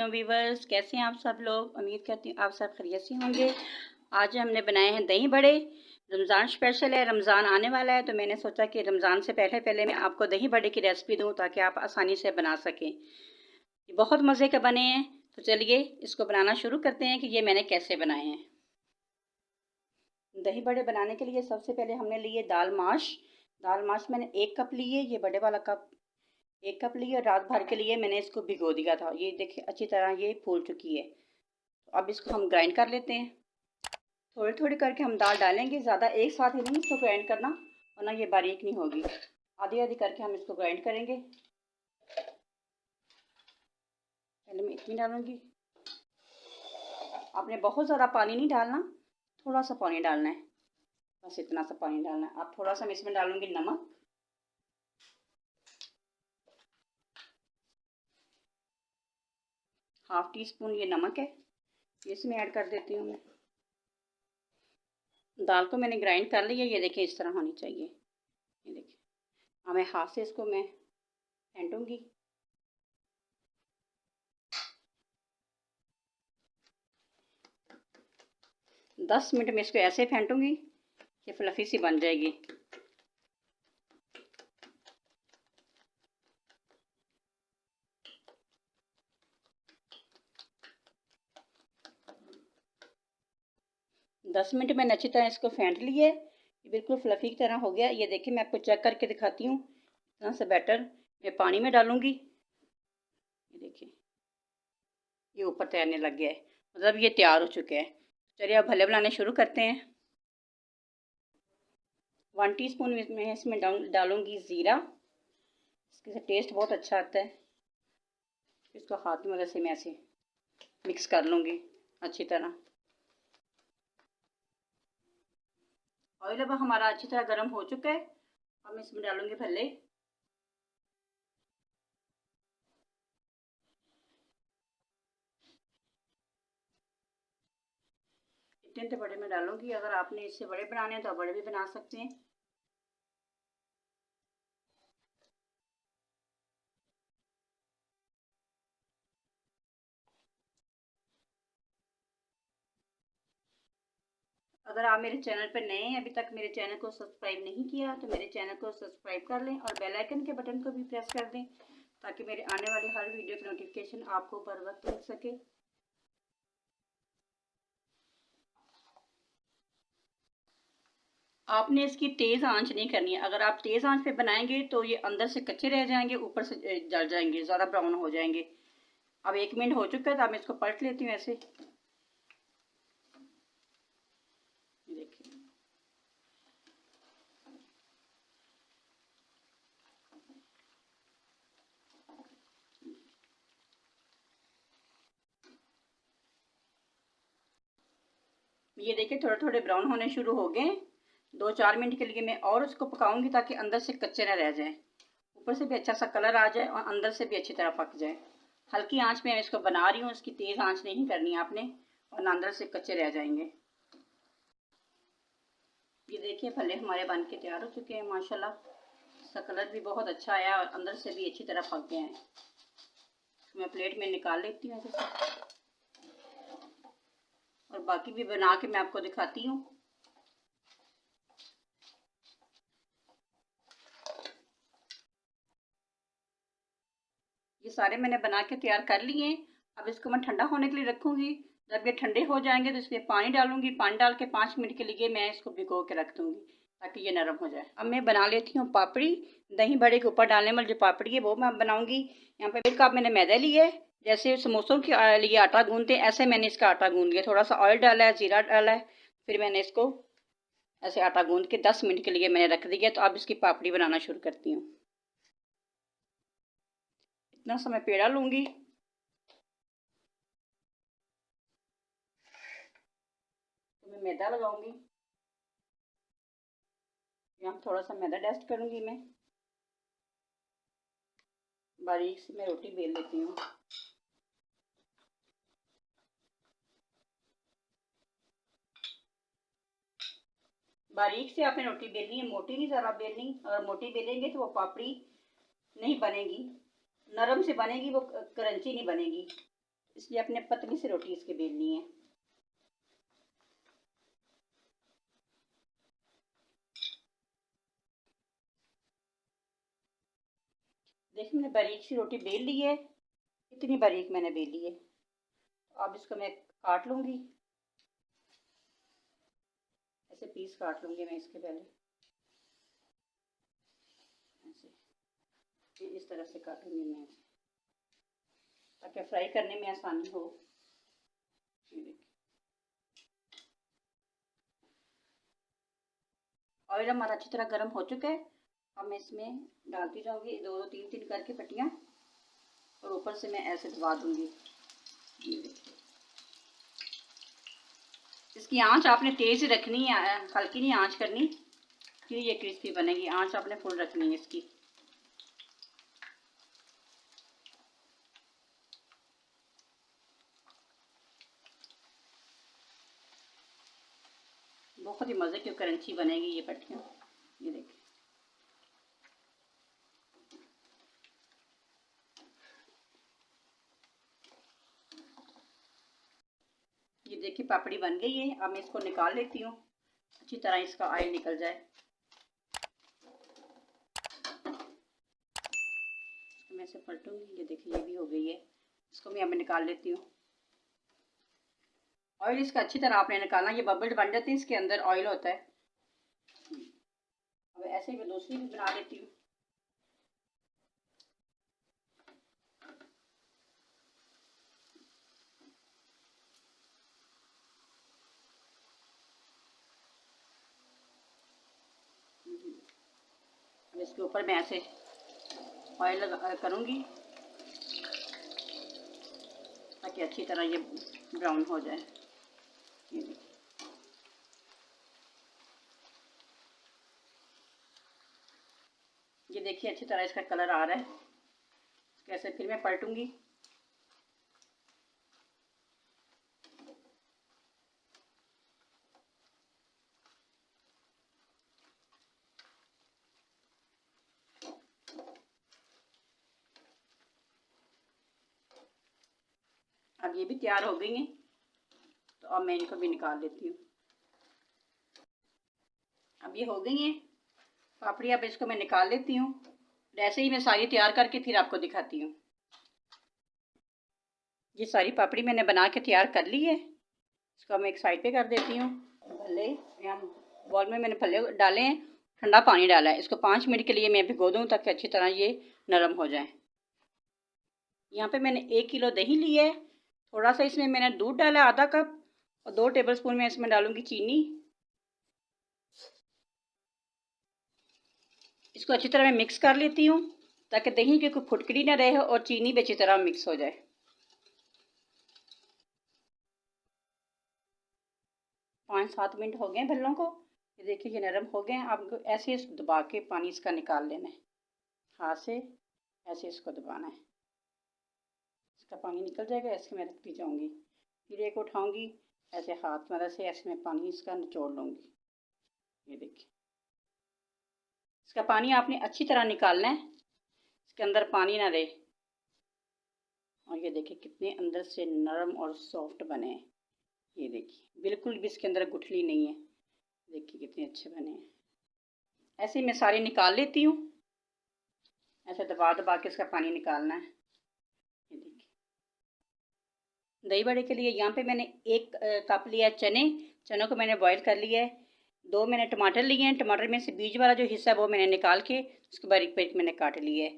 वालेकुम वीवर्स, कैसे हैं आप सब लोग। उम्मीद करती हूँ आप सब खैरियत से होंगे। आज हमने बनाए हैं दही बड़े। रमज़ान स्पेशल है, रमज़ान आने वाला है, तो मैंने सोचा कि रमज़ान से पहले पहले मैं आपको दही बड़े की रेसिपी दूँ ताकि आप आसानी से बना सकें। ये बहुत मज़े के बने हैं, तो चलिए इसको बनाना शुरू करते हैं कि ये मैंने कैसे बनाए हैं। दही बड़े बनाने के लिए सबसे पहले हमने लिए दाल माश। दाल माश मैंने 1 कप लिए, ये बड़े वाला कप 1 कप लिए। रात भर के लिए मैंने इसको भिगो दिया था। ये देखिए अच्छी तरह ये फूल चुकी है। तो अब इसको हम ग्राइंड कर लेते हैं। थोड़ी थोड़ी करके हम दाल डालेंगे, ज़्यादा एक साथ ही नहीं इसको ग्राइंड करना, वरना ये बारीक नहीं होगी। आधी आधी करके हम इसको ग्राइंड करेंगे। पहले मैं इतनी डालूंगी। आपने बहुत ज़्यादा पानी नहीं डालना, थोड़ा सा पानी डालना है, बस इतना सा पानी डालना है। अब थोड़ा सा मैं इसमें डालूंगी नमक। ½ टीस्पून ये नमक है, इसमें ऐड कर देती हूँ मैं। दाल को मैंने ग्राइंड कर लिया, ये देखिए इस तरह होनी चाहिए। ये देखिए, अब मैं हाथ से इसको मैं फेंटूंगी। दस मिनट में इसको ऐसे फेंटूंगी, ये फ्लफी सी बन जाएगी। दस मिनट मैंने अच्छी तरह इसको फेंट लिया है, ये बिल्कुल फ्लफी की तरह हो गया। ये देखिए मैं आपको चेक करके दिखाती हूँ। इस तरह से बैटर मैं पानी में डालूंगी। ये देखिए ये ऊपर तैरने लग गया है, मतलब ये तैयार हो चुके हैं। चलिए अब भले बनाने शुरू करते हैं। 1 टीस्पून में इसमें डालूंगी ज़ीरा। इसके टेस्ट बहुत अच्छा आता है। इसको हाथ की मदद से मैं ऐसे मिक्स कर लूँगी अच्छी तरह। ऑयल अब हमारा अच्छी तरह गर्म हो चुका है। अब मैं इसमें डालूंगी भल्ले। इतने बड़े में डालूंगी, अगर आपने इससे बड़े बनाने हैं तो आप बड़े भी बना सकते हैं। अगर आप मेरे चैनल पर नए हैं, अभी तक मेरे चैनल को सब्सक्राइब नहीं किया, तो मेरे चैनल को सब्सक्राइब कर लें और बेल आइकन के बटन को भी प्रेस कर दें ताकि मेरे आने वाली हर वीडियो की नोटिफिकेशन आपको बर वक्त मिल सके। आपने इसकी तेज़ आंच नहीं करनी है। अगर आप तेज़ आंच पे बनाएंगे तो ये अंदर से कच्चे रह जाएंगे, ऊपर से जल जाएंगे, ज़्यादा ब्राउन हो जाएंगे। अब 1 मिनट हो चुका है, तो अब मैं इसको पलट लेती हूँ ऐसे। देखिए ये देखिए थोड़े थोड़े ब्राउन होने शुरू हो गए। 2-4 मिनट के लिए मैं और उसको पकाऊंगी ताकि अंदर से कच्चे ना रह जाए, ऊपर से भी अच्छा सा कलर आ जाए और अंदर से भी अच्छी तरह पक जाए। हल्की आंच में मैं इसको बना रही हूँ, इसकी तेज़ आंच नहीं करनी है आपने, वरना अंदर से कच्चे रह जाएंगे। ये देखिए भल्ले हमारे बन के तैयार हो चुके हैं माशाल्लाह। इसका कलर भी बहुत अच्छा आया और अंदर से भी अच्छी तरह पक गए हैं। मैं प्लेट में निकाल लेती हूँ ऐसे, और बाकी भी बना के मैं आपको दिखाती हूँ। ये सारे मैंने बना के तैयार कर लिए हैं। अब इसको मैं ठंडा होने के लिए रखूँगी। जब ये ठंडे हो जाएंगे तो इसमें पानी डालूंगी। पानी डाल के 5 मिनट के लिए मैं इसको भिगो के रख दूँगी ताकि ये नरम हो जाए। अब मैं बना लेती हूँ पापड़ी। दही बड़े के ऊपर डालने वाली जो पापड़ी है वो मैं बनाऊँगी। यहाँ पे 1 कप मैंने मैदा लिया है। जैसे समोसों के लिए आटा गूँधते हैं, ऐसे मैंने इसका आटा गूँध लिया। थोड़ा सा ऑयल डाला है, ज़ीरा डाला है, फिर मैंने इसको ऐसे आटा गूँध के 10 मिनट के लिए मैंने रख दिया। तो अब इसकी पापड़ी बनाना शुरू करती हूँ। इतना सा मैं पेड़ा लूँगी। तो मैं मैदा लगाऊंगी। यहाँ थोड़ा सा मैदा डस्ट करूंगी मैं। बारीक से मैं रोटी बेल लेती हूँ। बारीक से आपने रोटी बेलनी है, मोटी नहीं ज़्यादा बेलनी। अगर मोटी बेलेंगे तो वो पापड़ी नहीं बनेगी, नरम से बनेगी, वो क्रंची नहीं बनेगी। इसलिए अपने पतली सी रोटी इसकी बेलनी है। देखिए मैंने बारीक सी रोटी बेल ली है, इतनी बारीक मैंने बेल ली है। अब इसको मैं काट लूँगी, ऐसे पीस काट लूँगी मैं इसके पहले, ऐसे इस तरह से काटूँगी मैं ऐसे, ताकि फ्राई करने में आसानी हो। ये देखिए ऑयल हमारा अच्छी तरह गर्म हो चुका है। अब मैं इसमें डालती जाऊँगी दो दो तीन तीन करके पट्टियाँ, और ऊपर से मैं ऐसे दबा दूँगी। ये देखिए इसकी आंच आपने तेज़ रखनी है, हल्की नहीं आंच करनी, फिर ये क्रिस्पी बनेगी। आंच आपने फुल रखनी है इसकी। बहुत ही मज़े की क्रंची बनेगी ये पट्टियाँ। ये देखिए ये देखिए पापड़ी बन गई है। अब मैं इसको निकाल लेती हूँ, अच्छी तरह इसका ऑयल निकल जाए। मैं इसे पलटूंगी। ये देखिए ये भी हो गई है, इसको मैं अब निकाल लेती हूँ। ऑयल इसका अच्छी तरह आपने निकालना, ये बबल्स बन जाते हैं, इसके अंदर ऑयल होता है। अब ऐसे ही मैं दूसरी भी बना लेती हूँ। अब इसके ऊपर मैं ऐसे ऑयल करूँगी, ताकि अच्छी तरह ये ब्राउन हो जाए। ये देखिए ये देखिए अच्छी तरह इसका कलर आ रहा है। कैसे फिर मैं पलटूंगी। अब ये भी तैयार हो गई हैं, तो अब मैं इनको भी निकाल लेती हूँ। अब ये हो गई हैं पापड़ी, अब इसको मैं निकाल लेती हूँ। ऐसे ही मैं सारी तैयार करके फिर आपको दिखाती हूँ। ये सारी पापड़ी मैंने बना के तैयार कर ली है, इसको मैं एक साइड पे कर देती हूँ। भले यहाँ बॉल में मैंने भले डाले हैं, ठंडा पानी डाला है। इसको 5 मिनट के लिए मैं भिगो दूँ, ताकि अच्छी तरह ये नरम हो जाए। यहाँ पे मैंने 1 किलो दही ली है, थोड़ा सा इसमें मैंने दूध डाला आधा कप, और 2 टेबलस्पून मैं इसमें डालूंगी चीनी। इसको अच्छी तरह मैं मिक्स कर लेती हूँ, ताकि दही की कोई फुटकड़ी ना रहे और चीनी भी अच्छी तरह मिक्स हो जाए। 5-7 मिनट हो गए भल्लों को। ये देखिए ये नरम हो गए हैं। अब ऐसे दबा के पानी इसका निकाल लेना है, हाथ से ऐसे इसको दबाना है, इसका पानी निकल जाएगा। ऐसे मैं रखती जाऊँगी, फिर एक उठाऊँगी, ऐसे हाथ की मदद से ऐसे मैं पानी इसका निचोड़ लूँगी। ये देखिए इसका पानी आपने अच्छी तरह निकालना है, इसके अंदर पानी ना रहे। और ये देखिए कितने अंदर से नरम और सॉफ्ट बने हैं। ये देखिए बिल्कुल भी इसके अंदर गुठली नहीं है। देखिए कितने अच्छे बने हैं। ऐसे ही मैं सारे निकाल लेती हूँ, ऐसे दबा दबा के इसका पानी निकालना है। ये देखिए दही बड़े के लिए यहाँ पे मैंने 1 कप लिया चने। चनों को मैंने बॉईल कर लिया है। 2 मैंने टमाटर लिए हैं, टमाटर में से बीज वाला जो हिस्सा है वो मैंने निकाल के उसको बारीक बारीक मैंने काट लिया है।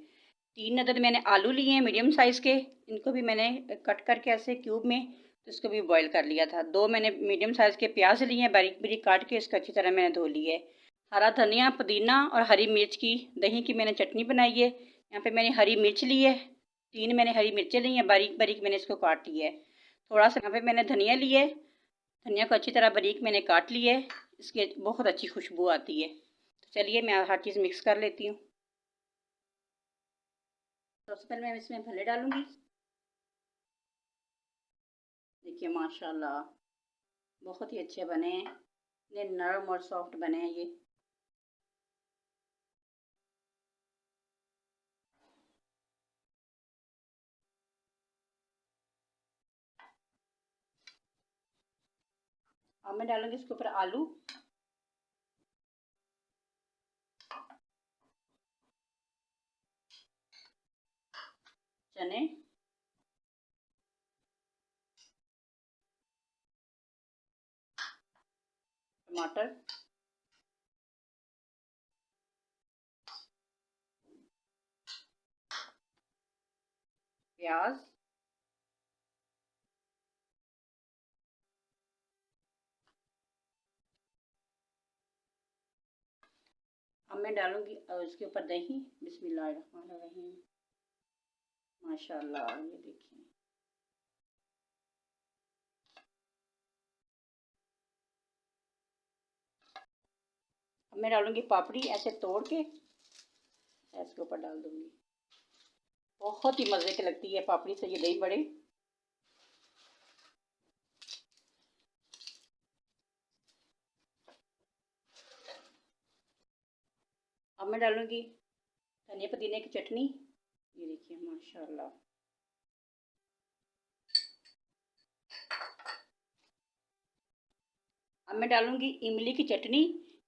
3 अदद मैंने आलू लिए हैं मीडियम साइज़ के, इनको भी मैंने कट करके ऐसे क्यूब में, तो इसको भी बॉईल कर लिया था। 2 मैंने मीडियम साइज़ के प्याज लिए हैं, बारीक बारीक काट के इसको अच्छी तरह मैंने धो लिया है। हरा धनिया, पुदीना और हरी मिर्च की दही की मैंने चटनी बनाई है। यहाँ पे मैंने हरी मिर्च ली है, 3 मैंने हरी मिर्चें ली हैं, बारीक बारीक मैंने इसको काट लिया है। थोड़ा सा यहाँ पे मैंने धनिया लिया है, धनिया को अच्छी तरह बारीक मैंने काट लिया है, इसकी बहुत अच्छी खुशबू आती है। तो चलिए मैं हर चीज़ मिक्स कर लेती हूँ। सबसे पहले मैं इसमें भले डालूँगी। देखिए माशाल्लाह बहुत ही अच्छे बने हैं, इतने नरम और सॉफ्ट बने हैं ये। अब मैं डालूंगी इसके ऊपर आलू, चने, टमाटर, प्याज, अब मैं डालूंगी इसके ऊपर दही। बिस्मिल्लाहिर्रहमानिर्रहीम। माशाल्लाह, ये देखिए। अब मैं डालूंगी पापड़ी, ऐसे तोड़ के इसके ऊपर डाल दूंगी। बहुत ही मज़े की लगती है पापड़ी से ये दही बड़े। अब मैं डालूंगी धनिया पुदीने की चटनी। ये देखिए माशाल्लाह। अब मैं डालूंगी इमली की चटनी।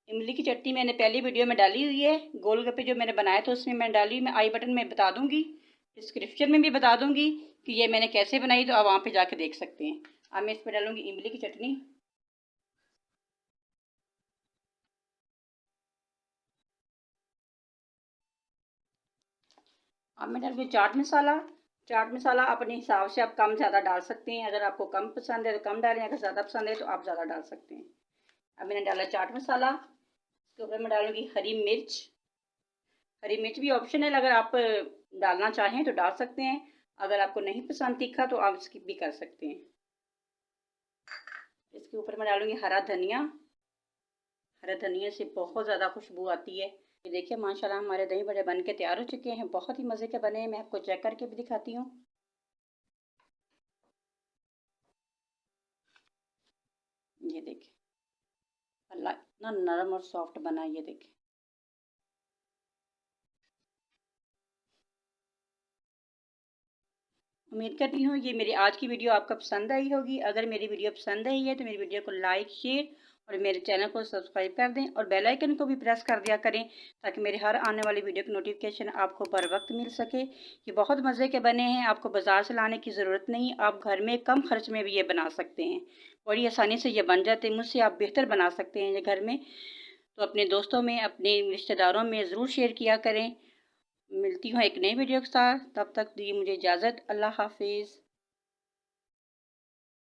इमली की चटनी मैंने पहली वीडियो में डाली हुई है। गोलगप्पे जो मैंने बनाए थे उसमें मैंने डाली। मैं आई बटन में बता दूंगी, डिस्क्रिप्शन में भी बता दूंगी कि ये मैंने कैसे बनाई, तो आप वहाँ पे जाके देख सकते हैं। अब मैं इसमें डालूंगी इमली की चटनी। अब मैं डालूंगी चाट मसाला। चाट मसाला अपने हिसाब से आप कम ज़्यादा डाल सकते हैं। अगर आपको कम पसंद है तो कम डालें, अगर ज़्यादा पसंद है तो आप ज़्यादा डाल सकते हैं। अब मैंने डाला चाट मसाला। इसके ऊपर मैं डालूंगी हरी मिर्च। हरी मिर्च भी ऑप्शनल, अगर आप डालना चाहें तो डाल सकते हैं। अगर आपको नहीं पसंद तीखा तो आप स्किप भी कर सकते हैं। इसके ऊपर मैं डालूंगी हरा धनिया। हरा धनिया से बहुत ज़्यादा खुशबू आती है। ये देखिए माशाल्लाह हमारे दही बड़े बन के तैयार हो चुके हैं। बहुत ही मज़े के बने हैं। मैं आपको चेक करके भी दिखाती हूँ। ये देखिए अल्लाह, इतना नरम और सॉफ्ट बना। ये देखिए। उम्मीद करती हूँ ये मेरी आज की वीडियो आपको पसंद आई होगी। अगर मेरी वीडियो पसंद आई है तो मेरी वीडियो को लाइक, शेयर और मेरे चैनल को सब्सक्राइब कर दें और बेल आइकन को भी प्रेस कर दिया करें, ताकि मेरे हर आने वाली वीडियो की नोटिफिकेशन आपको बर वक्त मिल सके। ये बहुत मज़े के बने हैं। आपको बाज़ार से लाने की ज़रूरत नहीं। आप घर में कम खर्च में भी ये बना सकते हैं। बड़ी आसानी से ये बन जाते हैं। मुझसे आप बेहतर बना सकते हैं ये घर में। तो अपने दोस्तों में, अपने रिश्तेदारों में ज़रूर शेयर किया करें। मिलती हूँ एक नई वीडियो के साथ। तब तक दी मुझे इजाज़त। अल्लाह हाफिज़।